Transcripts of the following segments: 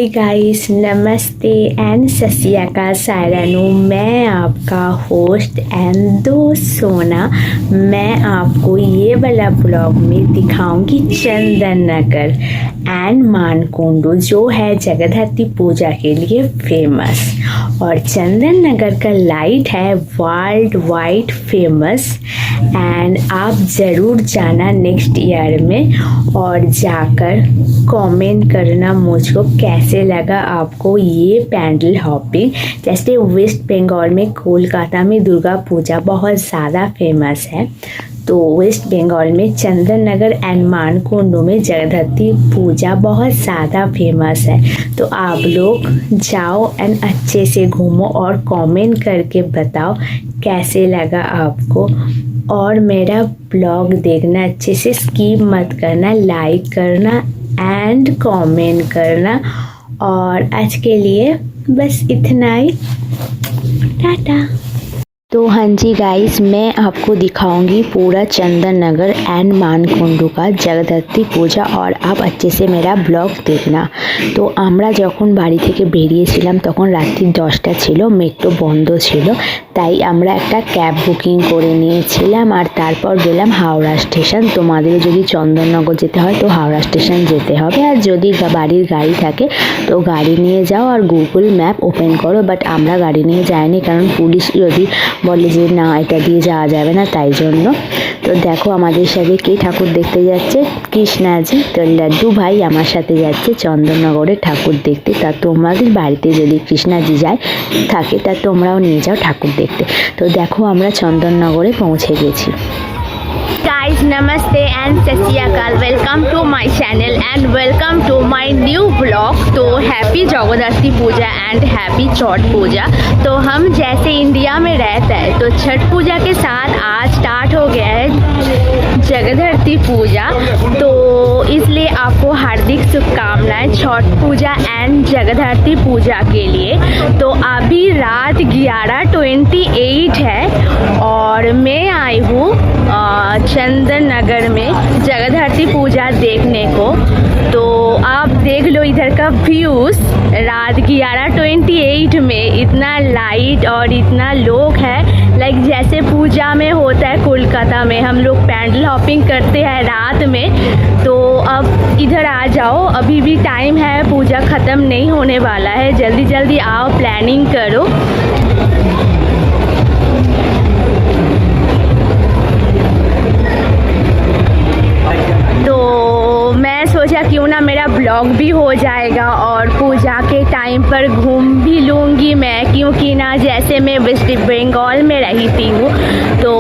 Hi guys, नमस्ते and सत श्री अकाल साਰਿਆਂ ਨੂੰ। मैं आपका होस्ट एंड दोस्त सोना। मैं आपको ये वाला ब्लॉग में दिखाऊंगी चंदन नगर एंड मानकुंडू जो है जगद्धरी पूजा के लिए फेमस। और चंदन नगर का लाइट है वर्ल्ड वाइड फेमस एंड आप ज़रूर जाना नेक्स्ट ईयर में और जाकर कमेंट करना मुझको कैसे लगा आपको ये पैंडल हॉपिंग। जैसे वेस्ट बंगाल में कोलकाता में दुर्गा पूजा बहुत ज़्यादा फेमस है, तो वेस्ट बंगाल में चंदन नगर एंड मानकुंडू में जगद्धरी पूजा बहुत ज़्यादा फेमस है। तो आप लोग जाओ एंड अच्छे से घूमो और कमेंट करके बताओ कैसे लगा आपको। और मेरा ब्लॉग देखना अच्छे से, स्किप मत करना, लाइक करना एंड कमेंट करना। और आज के लिए बस इतना ही, टाटा। तो हाँ जी गाइस, मैं आपको दिखाऊंगी पूरा चंदन नगर एंड मानकुंडू का जगद्धरी पूजा और आप अच्छे से मेरा ब्लॉग देखना। तो আমরা যখন বাড়ি থেকে বেরিয়েছিলাম তখন রাত্রি 10টা ছিল, মেট্রো বন্ধ ছিল, তাই আমরা একটা ক্যাব বুকিং করে নিয়েছিলাম আর তারপর গেলাম হাওড়া স্টেশন। তোমাদের যদি চন্দননগর যেতে হয় তো হাওড়া স্টেশন যেতে হবে, আর যদি বাড়ির গাড়ি থাকে তো গাড়ি নিয়ে যাও আর গুগল ম্যাপ ওপেন করো। বাট আমরা গাড়ি নিয়ে যাইনি, কারণ পুলিশ যদি বলে যে না এটা দিয়ে যাওয়া যাবে না, তাই জন্য। তো দেখো আমাদের সাথে কে ঠাকুর দেখতে যাচ্ছে, কৃষ্ণাজি। তো লাড্ডু ভাই আমার সাথে যাচ্ছে চন্দননগরে ঠাকুর দেখতে। তা তোমাদের বাড়িতে যদি কৃষ্ণাজি যায় থাকে তা তোমরাও নিয়ে যাও ঠাকুর দেখতে। তো দেখো আমরা চন্দননগরে পৌঁছে গেছি। Guys, namaste and Sat Sri Akal. Welcome to my channel and welcome to my new blog. तो happy Jagadhri Puja and happy Chhath Puja. तो हम जैसे इंडिया में रहते हैं तो छठ पूजा के साथ आज स्टार्ट हो गया है जगद्धरी पूजा, तो इसलिए आपको हार्दिक शुभकामनाएं छठ पूजा एंड जगद्धरी पूजा के लिए। तो अभी रात 11:28 है और मैं आई हूँ चंदन नगर में जगद्धरी पूजा देखने को। तो आप देख लो इधर का व्यूज़, रात 11:28 में इतना लाइट और इतना लोग है, लाइक जैसे पूजा में होता है कोलकाता में हम लोग पैंडल हॉपिंग करते हैं रात में। तो अब इधर आ जाओ, अभी भी टाइम है, पूजा ख़त्म नहीं होने वाला है, जल्दी जल्दी आओ, प्लानिंग करो। सोचा क्यों ना मेरा ब्लॉग भी हो जाएगा और पूजा के टाइम पर घूम भी लूँगी मैं, क्योंकि ना जैसे मैं वेस्ट बंगाल में रहती हूँ तो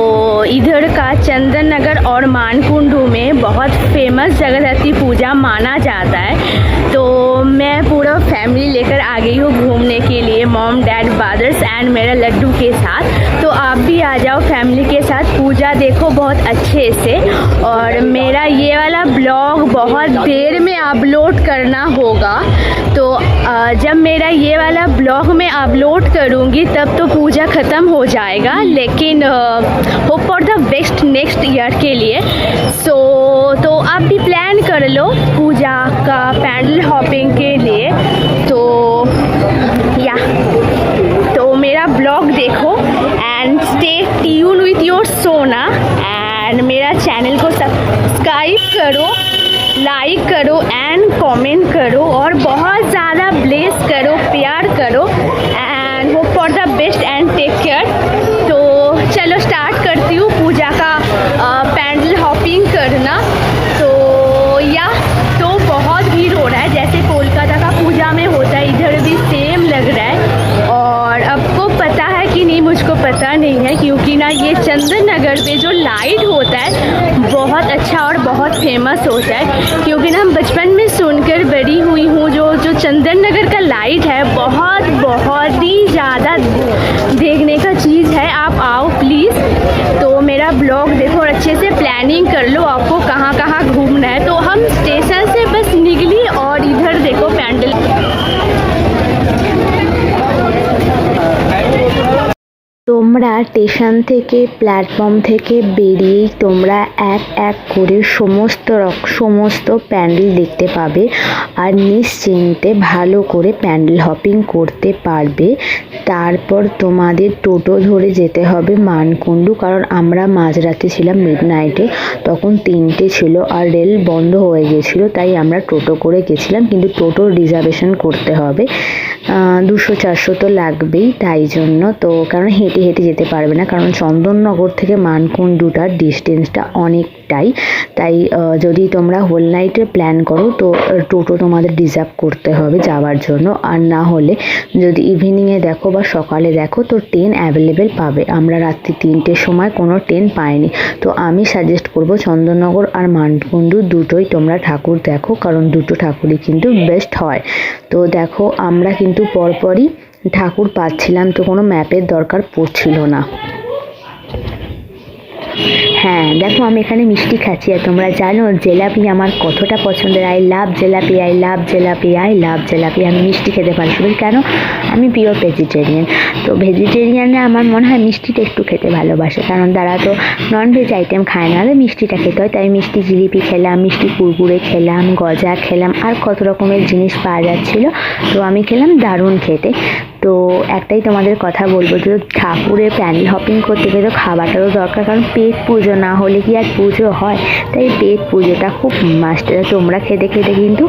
इधर का चंदन नगर और मानकुंडू में बहुत फेमस जगद्धरी पूजा माना जाता है। तो मैं पूरा फैमिली लेकर आ गई हूँ घूमने के लिए, मॉम डैड ब्रदर्स एंड मेरा लड्डू के साथ। तो आप भी आ जाओ फैमिली के साथ, पूजा देखो बहुत अच्छे से। और मेरा ये वाला ब्लॉग बहुत देर में अपलोड करना होगा, तो जब मेरा ये वाला ब्लॉग मैं अपलोड करूँगी तब तो पूजा ख़त्म हो जाएगा, लेकिन hope for the best next year के लिए। तो आप भी प्लान कर लो पूजा का पैंडल हॉपिंग के लिए। तो मेरा ब्लॉग देखो and stay tune with your Sona and मेरा चैनल को सब्सक्राइब करो, लाइक करो एंड कमेंट करो और बहुत ज़्यादा ब्लेस करो, प्यार करो and hope for the best and take care. तो चलो स्टार्ट करती हूँ पूजा का पैंडल हॉपिंग करना। तो बहुत भीड़ हो रहा है, जैसे कोलकाता का पूजा में होता है इधर भी सेम लग रहा है। और आपको पता है कि नहीं मुझको पता नहीं है, क्योंकि ना ये चंदन नगर पे जो लाइट होता है बहुत अच्छा और बहुत फेमस होता है, क्योंकि ना हम बचपन में सुनकर बड़ी हुई हूँ जो चंदन नगर का लाइट है बहुत ही ज़्यादा देखने का चीज़ है। आप आओ प्लीज़। तो मेरा ब्लॉग देखो और अच्छे से प्लानिंग कर लो आपको कहाँ कहाँ घूमना है। तो हम स्टेशन से बस निकली और इधर देखो पैंडल। তোমরা স্টেশন থেকে প্ল্যাটফর্ম থেকে বেরিয়েই তোমরা এক এক করে সমস্ত প্যান্ডেল দেখতে পাবে আর নিশ্চিন্তে ভালো করে প্যান্ডেল হপিং করতে পারবে। তারপর তোমাদের টোটো ধরে যেতে হবে মানকুণ্ডু, কারণ আমরা মাঝরাতে ছিলাম মিডনাইটে, তখন 3টে ছিল আর রেল বন্ধ হয়ে গেছিলো, তাই আমরা টোটো করে গেছিলাম। কিন্তু টোটোর রিজার্ভেশন করতে হবে, 200-400 তো লাগবেই, তাই জন্য তো কারণ হেঁটে হেঁটে যেতে পারবে না, কারণ চন্দননগর থেকে মানকুণ্ডুটার ডিস্টেন্সটা অনেকটাই। তাই যদি তোমরা হোল নাইটের প্ল্যান করো তো টোটো তোমাদের রিজার্ভ করতে হবে যাওয়ার জন্য, আর না হলে যদি ইভিনিংয়ে দেখো বা সকালে দেখো তো ট্রেন অ্যাভেলেবেল পাবে। আমরা রাত্রি 3টের সময় কোনো ট্রেন পাইনি, তো আমি সাজেস্ট করব চন্দননগর আর মানকুণ্ডু দুটোই তোমরা ঠাকুর দেখো, কারণ দুটো ঠাকুরই কিন্তু বেস্ট হয়। তো দেখো আমরা কিন্তু পরপরই ঠাকুর পাচ্ছিলাম, তো কোনো ম্যাপের দরকার পড়ছিল না। হ্যাঁ দেখো আমি এখানে মিষ্টি খাচ্ছি, আর তোমরা জানো জিলাপি আমার কতটা পছন্দের। I love jalebi, I love jalebi, I love jalebi. আমি মিষ্টি খেতে পারি, শুধু কেন আমি পিওর ভেজিটেরিয়ান। তো ভেজিটেরিয়ানরা আমার মনে হয় মিষ্টিটা একটু খেতে ভালোবাসে, কারণ তারা তো ননভেজ আইটেম খায় না, মিষ্টিটা খেতে হয়। তাই মিষ্টি জিলিপি খেলাম, মিষ্টি কুরকুরে খেলাম, গজা খেলাম, আর কত রকমের জিনিস পাওয়া যাচ্ছিলো, তো আমি খেলাম, দারুণ খেতে। তো একটাই তোমাদের কথা বলবো, যে ঠাকুরের প্যান্ডেল হপিং করতে গেলে খাবারটারও দরকার, কারণ পেট পুজো না হলে কি আর পুজো হয়, তাই পেট পুজোটা খুব মাস্ট। তোমরা খেতে খেতে কিন্তু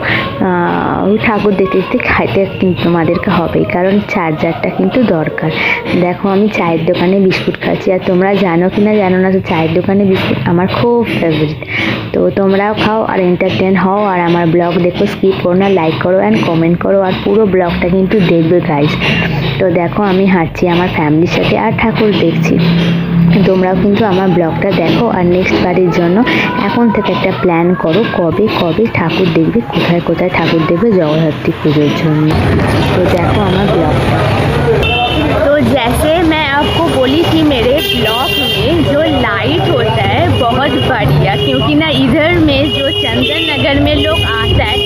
ঠাকুর দেখতে দেখতে খাইতে কিন্তু তোমাদেরকে হবেই, কারণ চার্জারটা কিন্তু দরকার। দেখো আমি চায়ের দোকানে বিস্কুট খাচ্ছি, আর তোমরা জানো কি না জানো না, তো চায়ের দোকানে বিস্কুট আমার খুব ফেভারিট। তো তোমরাও খাও আর এন্টারটেন হও, আর আমার ব্লগ দেখো, স্কিপ করো না, লাইক করো অ্যান্ড কমেন্ট করো, আর পুরো ব্লগটা কিন্তু দেখবে গাইস। তো দেখো আমি হাঁটছি আমার ফ্যামিলির সাথে আর ঠাকুর দেখছি, তোমরাও কিন্তু আমার ব্লগটা দেখো। আর নেক্সট বারের জন্য এখন থেকে একটা প্ল্যান করো, কবে কবে ঠাকুর দেখবে, কোথায় কোথায় ঠাকুর দেখবে জগদ্ধাত্রী পুজোর জন্য। তো দেখো আমার ब्लॉगটা। तो जैसे मैं आपको बोली थी मेरे ब्लॉग में, जो लाइट होता है बहुत बढ़िया, क्योंकि ना इधर में जो चंदन नगर में लोग आता है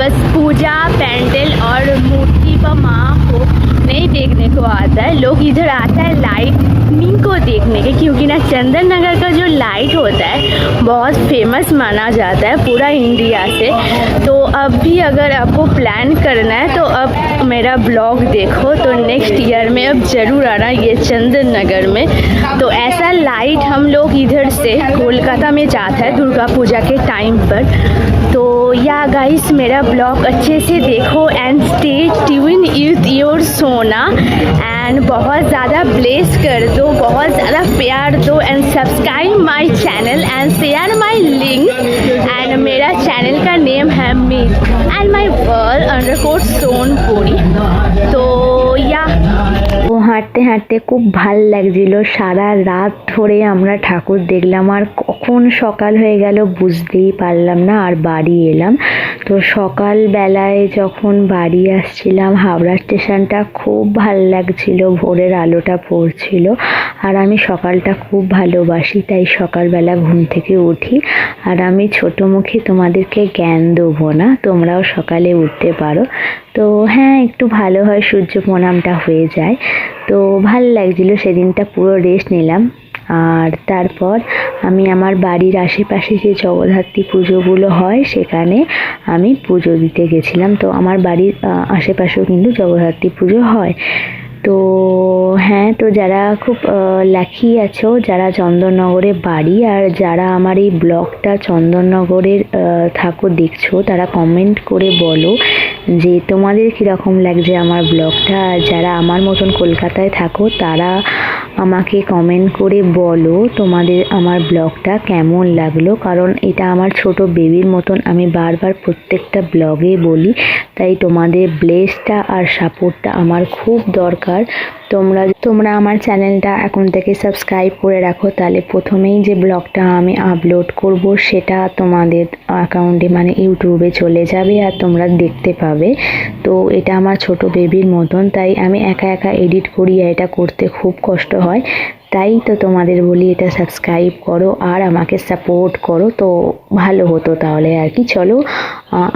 बस पूजा पैंडल और मूर्ति व माँ को नहीं देखने को आता है, लोग इधर आता है लाइटनिंग को देखने के, क्योंकि ना चंदन नगर का जो लाइट होता है बहुत फेमस माना जाता है पूरा इंडिया से। तो अब भी अगर आपको प्लान करना है तो अब मेरा ब्लॉग देखो, तो नेक्स्ट ईयर में अब ज़रूर आना ये चंदन नगर में। तो ऐसा लाइट हम लोग इधर से कोलकाता में जाता है दुर्गा पूजा के टाइम पर। तो या गाइस मेरा ब्लॉग अच्छे से देखो and stay tune with your Sona, and बहुत ज़्यादा ब्लेस कर दो, बहुत ज़्यादा प्यार दो, and subscribe my channel and share my link. And मेरा चैनल का नेम है मीत एंड माय वर्ल्ड सोनपुरी। तो या ও হাঁটতে হাঁটতে খুব ভাল লাগছিল, সারা রাত ধরে আমরা ঠাকুর দেখলাম, আর কখন সকাল হয়ে গেল বুঝতেই পারলাম না, আর বাড়ি এলাম। তো সকালবেলায় যখন বাড়ি আসছিলাম হাওড়া স্টেশনটা খুব ভাল লাগছিল, ভোরের আলোটা পড়ছিল, আর আমি সকালটা খুব ভালোবাসি, তাই সকালবেলা ঘুম থেকে উঠি। আর আমি ছোট মুখে তোমাদেরকে জ্ঞান দেবো না, তোমরাও সকালে উঠতে পারো। তো হ্যাঁ একটু ভালো হয়, সূর্য প্রণামটা হয়ে যায়। তো ভাল লাগছিল, সেদিনটা পুরো রেস্ট নিলাম। আর তারপর আমি আমার বাড়ির আশেপাশে যে জগদ্ধাত্রী পুজোগুলো হয় সেখানে আমি পুজো দিতে গেছিলাম। তো আমার বাড়ির আশেপাশেও কিন্তু জগদ্ধাত্রী পুজো হয়। তো হ্যাঁ, তো যারা খুব লাকি আছো, যারা চন্দননগরে বাড়ি, আর যারা আমার এই ব্লগটা চন্দননগরের ঠাকুর দেখছো, তারা কমেন্ট করে বলো যে তোমাদের কীরকম লাগছে আমার ব্লগটা। আর যারা আমার মতন কলকাতায় থাকো তারা আমাকে কমেন্ট করে বলো তোমাদের আমার ব্লগটা কেমন লাগলো, কারণ এটা আমার ছোট বেবির মতন, আমি বারবার প্রত্যেকটা ব্লগে বলি, তাই তোমাদের ব্লেসটা আর সাপোর্টটা আমার খুব দরকার। তোমরা আমার চ্যানেলটা এখন থেকে সাবস্ক্রাইব করে রাখো, তাহলে প্রথমেই যে ব্লগটা আমি আপলোড করব সেটা তোমাদের অ্যাকাউন্টে মানে ইউটিউবে চলে যাবে আর তোমরা দেখতে পাবে। তো এটা আমার ছোট বেবির মতন, তাই আমি একা একা এডিট করি, আর এটা করতে খুব কষ্ট হয়। তাই তো তোমাদের বলি এটা সাবস্ক্রাইব করো আর আমাকে সাপোর্ট করো, তো ভালো হতো তাহলে আর কি। চলো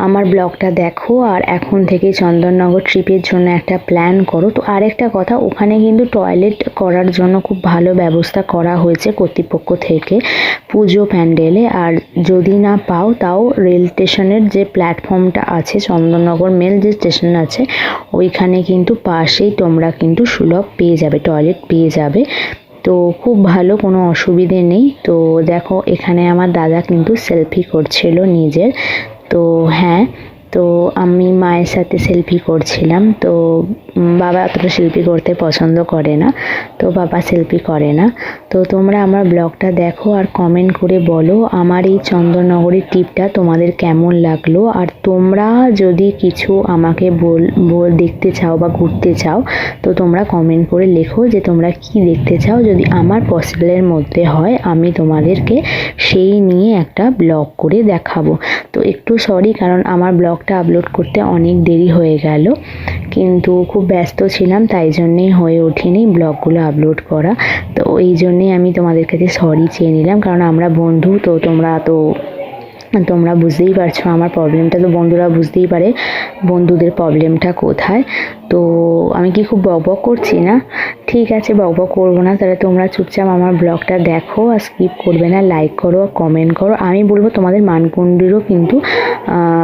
আমার ব্লগটা দেখো আর এখন থেকে চন্দননগর ট্রিপের জন্য একটা প্ল্যান করো। তো আরেকটা কথা, ওখানে কিন্তু টয়লেট করার জন্য খুব ভালো ব্যবস্থা করা হয়েছে কর্তৃপক্ষ থেকে পুজো প্যান্ডেলে। আর যদি না পাও তাও রেল স্টেশনের যে প্ল্যাটফর্মটা আছে, চন্দননগর মেল যে স্টেশন আছে ওইখানে কিন্তু পাশেই তোমরা কিন্তু সুলভ পেয়ে যাবে, টয়লেট পেয়ে যাবে। তো খুব ভালো, কোনো অসুবিধে নেই। তো দেখো এখানে আমার দাদা কিন্তু সেলফি করছিল নিজের। তো হ্যাঁ, তো আমি মায়ের সাথে সেলফি করছিলাম। তো বাবা অতটা সেলফি করতে পছন্দ করে না, তো বাবা সেলফি করে না। তো তোমরা আমার ব্লগটা দেখো আর কমেন্ট করে বলো আমার এই চন্দননগরের ট্রিপটা তোমাদের কেমন লাগলো। আর তোমরা যদি কিছু আমাকে দেখতে চাও বা ঘুরতে চাও তো তোমরা কমেন্ট করে লেখো যে তোমরা কি দেখতে চাও। যদি আমার পসিবলের মধ্যে হয় আমি তোমাদেরকে সেই নিয়ে একটা ব্লগ করে দেখাবো। তো একটু সরি, কারণ আমার ব্লগটা আপলোড করতে অনেক দেরি হয়ে গেল, কিন্তু খুব ব্যস্ত ছিলাম তাই জন্যেই হয়ে ওঠেনি ব্লগগুলো আপলোড করা। তো এই জন্যেই আমি তোমাদের কাছে সরি চেয়ে নিলাম, কারণ আমরা বন্ধু। তো তোমরা বুঝতেই পারছো আমার প্রবলেমটা, তো বন্ধুরা বুঝতেই পারে বন্ধুদের প্রবলেমটা কোথায়। তো আমি কি খুব বকবক করছি না? ঠিক আছে, বকবক করবো না। তাহলে তোমরা চুপচাপ আমার ব্লগটা দেখো আর স্কিপ করবে না, লাইক করো আর কমেন্ট করো। আমি বলবো তোমাদের মানকুণ্ডুরও কিন্তু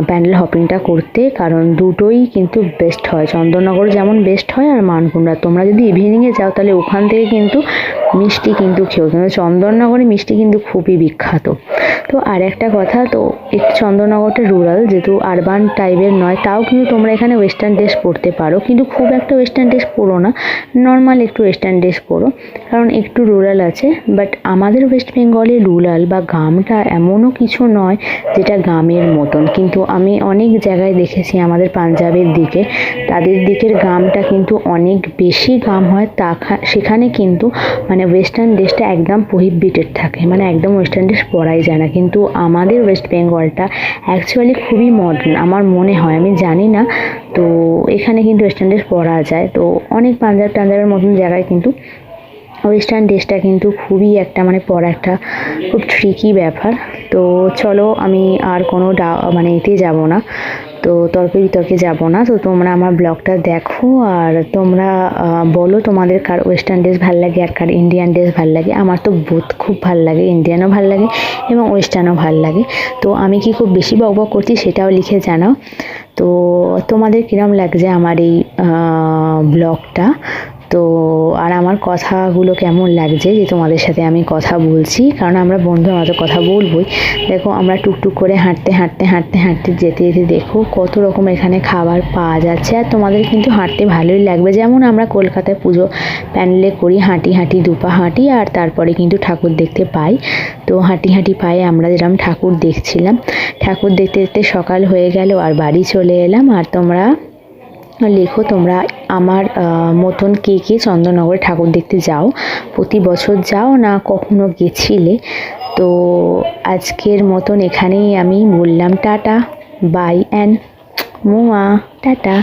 প্যান্ডেল হপিংটা করতে, কারণ দুটোই কিন্তু বেস্ট হয়। চন্দননগর যেমন বেস্ট হয় আর মানকুণ্ডা। তোমরা যদি ইভিনিংয়ে যাও তাহলে ওখান থেকে কিন্তু মিষ্টি কিন্তু খেও, কিন্তু চন্দননগরে মিষ্টি কিন্তু খুবই বিখ্যাত। তো আর একটা কথা, তো একটু চন্দননগরটা রুরাল, যেহেতু আরবান টাইপের নয়, তাও কিন্তু তোমরা এখানে ওয়েস্টার্ন ড্রেস পরতে পারো, কিন্তু খুব একটা ওয়েস্টার্ন ড্রেস পরো না, নর্মাল একটু ওয়েস্টার্ন ড্রেস পরো, কারণ একটু রুরাল আছে। বাট আমাদের ওয়েস্ট বেঙ্গলে রুরাল বা গ্রামটা এমনও কিছু নয় যেটা গ্রামের মতন। কিন্তু আমি অনেক জায়গায় দেখেছি আমাদের পাঞ্জাবের দিকে, তাদের দিকের গ্রামটা কিন্তু অনেক বেশি গ্রাম হয়, সেখানে কিন্তু মানে ওয়েস্টার্ন ড্রেসটা একদম প্রহিবিটেড থাকে, মানে একদম ওয়েস্টার্ন ড্রেস পরাই যায় না। কিন্তু আমাদের ওয়েস্ট বেঙ্গলটা অ্যাকচুয়ালি খুবই মডার্ন আমার মনে হয়, আমি জানি না। তো এখানে কিন্তু ওয়েস্টার্ন ড্রেস পরা যায়। তো অনেক পাঞ্জাবের মতন জায়গায় কিন্তু ওয়েস্টার্ন ড্রেসটা কিন্তু খুবই একটা মানে পরা একটা খুব ট্রিকি ব্যাপার। তো চলো আমি আর কোনো এতে যাব না, তো তর্কে বিতর্কে যাব না। তো তোমরা আমার ব্লগটা দেখো আর তোমরা বলো তোমাদের কার ওয়েস্টার্ন ড্রেস ভাল লাগে আর কার ইন্ডিয়ান ড্রেস ভাল লাগে। আমার তো বোথ খুব ভাল লাগে, ইন্ডিয়ানও ভাল লাগে এবং ওয়েস্টার্নও ভাল লাগে। তো আমি কি খুব বেশি বকবক করছি সেটাও লিখে জানাও। তো তোমাদের কিরম লাগছে আমার এই ব্লগটা, তো আর আমার কথাগুলো কেমন লাগছে যে তোমাদের সাথে আমি কথা বলছি, কারণ আমরা বন্ধু, আমরা তো কথা বলবোই। দেখো আমরা টুকটুক করে হাঁটতে যেতে দেখো কত রকম এখানে খাবার পাওয়া যাচ্ছে। আর তোমাদের কিন্তু হাঁটতে ভালোই লাগবে, যেমন আমরা কলকাতায় পুজো প্যান্ডেলে করি, হাঁটি দুপা হাঁটি আর তারপরে কিন্তু ঠাকুর দেখতে পাই। তো হাঁটি পাই আমরা যেরকম ঠাকুর দেখছিলাম। ঠাকুর দেখতে সকাল হয়ে গেল আর বাড়ি চলে এলাম। আর তোমরা লেখো তোমরা আমার মতন কে চন্দননগরে ঠাকুর দেখতে যাও, প্রতি বছর যাও না কখনো গেছিলে। তো আজকের মতন এখানেই আমি বললাম টাটা, বাই অ্যান্ড মোয়া, টাটা।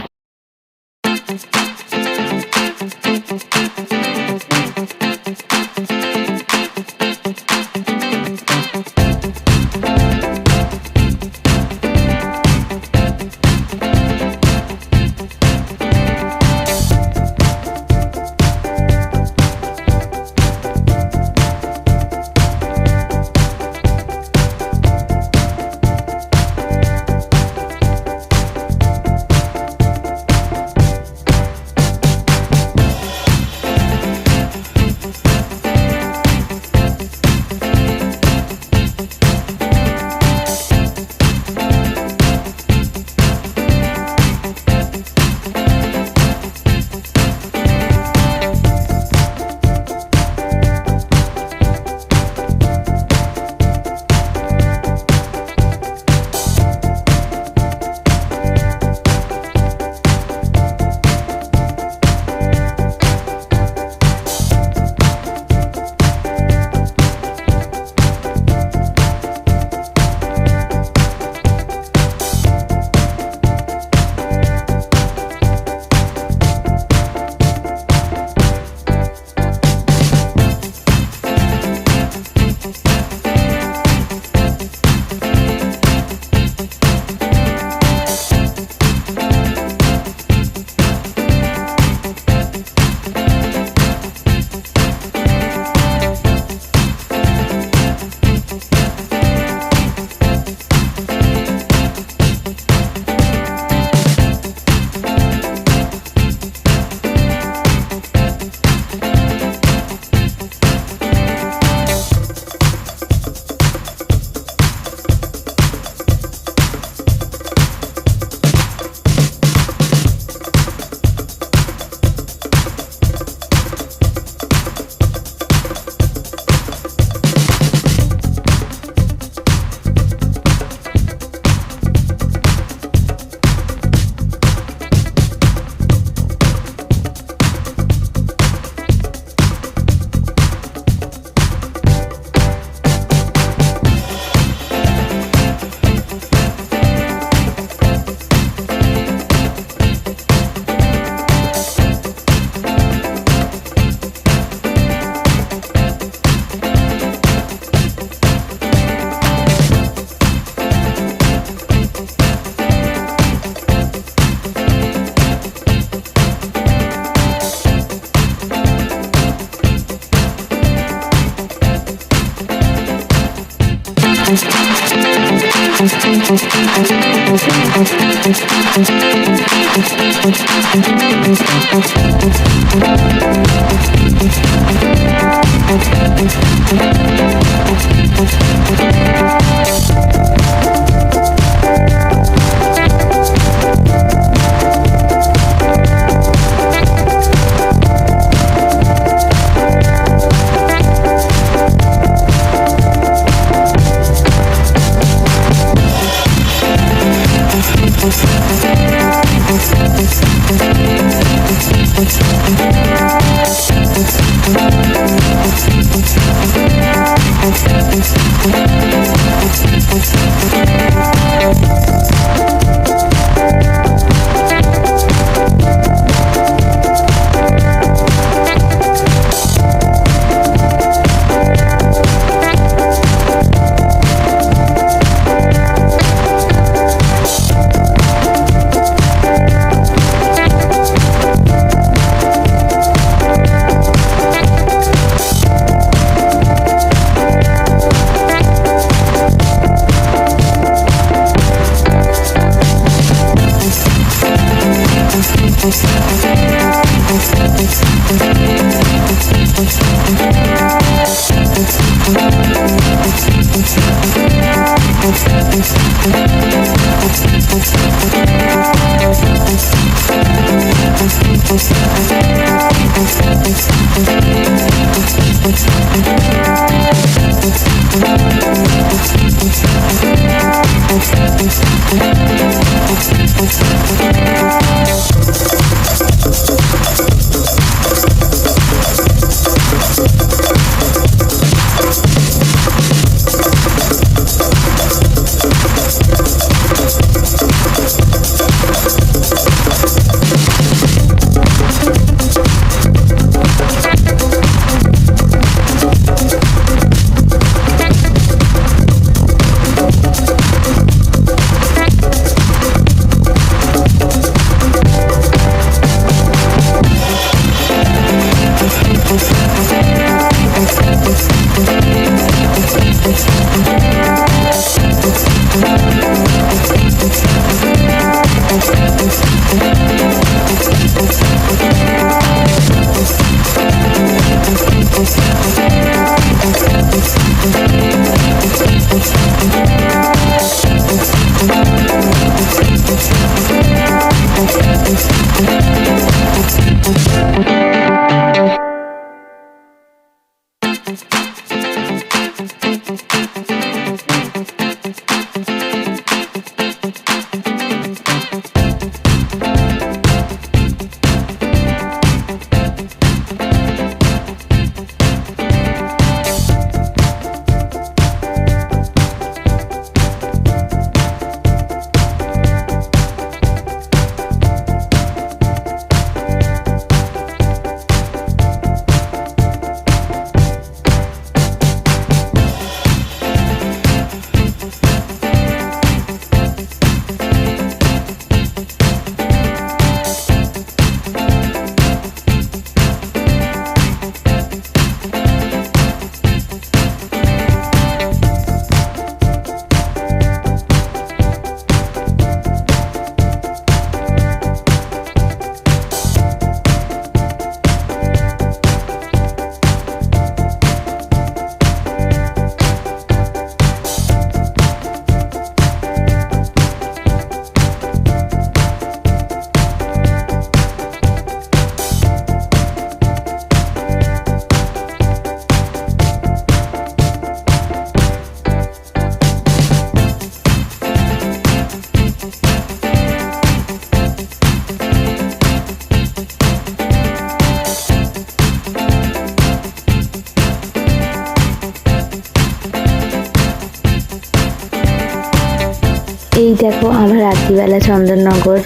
এই দেখো আমরা রাত্রিবেলা চন্দননগর,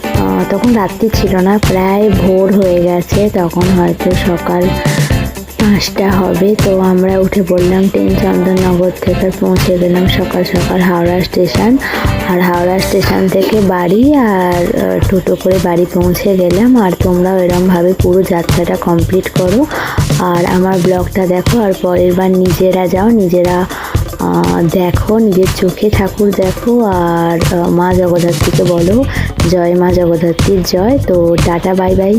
তখন রাত্রি ছিল না, প্রায় ভোর হয়ে গেছে, তখন হয়তো সকাল 5টা হবে। তো আমরা উঠে পড়লাম ট্রেন, চন্দননগর থেকে পৌঁছে গেলাম সকাল সকাল হাওড়া স্টেশন। আর হাওড়া স্টেশন থেকে বাড়ি, আর টোটো করে বাড়ি পৌঁছে গেলাম। আর তোমরাও এরমভাবে পুরো যাত্রাটা কমপ্লিট করো আর আমার ব্লগটা দেখো। আর পরের বার নিজেরা যাও, নিজেরা দেখো, নিজের চোখে ঠাকুর দেখো, আর মা জগদ্ধাত্রীকে বলো জয় মা জগদ্ধাত্রীর জয়। তো টাটা, বাই বাই।